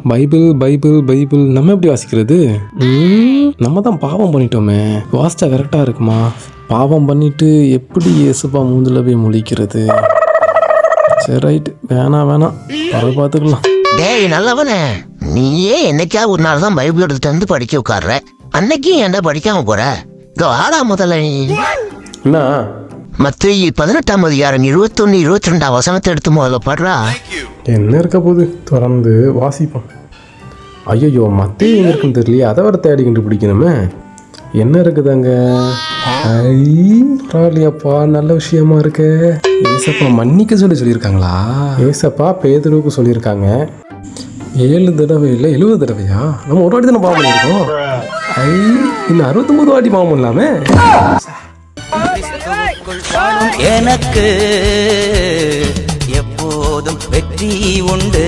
Bible Bible Bible நம்ம எப்படி வாசிக்கிறது? நம்ம தான் பாவம் பண்ணிட்டோமே, வாசிச்சா கரெக்டாக இருக்குமா? பாவம் பண்ணிட்டு எப்படி இயேசுப்பா மூஞ்சில் போய் முழிக்கிறது? சரி ரைட்டு, வேணாம் அதை பார்த்துக்கலாம். டேய் நல்லவனே, நீயே என்னைக்கா ஒரு நாள் தான் பைபிள் எடுத்துட்டு வந்து படிக்க உட்கார்ற, அன்னைக்கு ஏன்டா படிக்காம போற? ஆடா முதல்ல என்ன மத்திய 18ஆம் அதிகாரம் 21, 22 வசனத்தை எடுத்து முதல்ல பாடுறா. என்ன இருக்க போகுது, திறந்து வாசிப்போம். ஐயோ மத்திய எங்க இருக்குன்னு தெரியலையே, அதை வர தேடி கண்டுபிடிக்கணுமே. என்ன இருக்குதாங்க? பரவாயில்லையாப்பா, நல்ல விஷயமா இருக்கு. ஏசப்பா மன்னிக்க சொல்லியிருக்காங்களா? ஏசப்பா பேதுருவுக்கு சொல்லியிருக்காங்க 7 தடவை இல்லை 70 தடவையா? நம்ம ஒரு வாட்டி தானே பாவம் பண்ணியிருக்கோம். இன்னும் 69 வாட்டி பாவம் பண்ணலாமே. எனக்கு எப்போதும் வெற்றி உண்டு.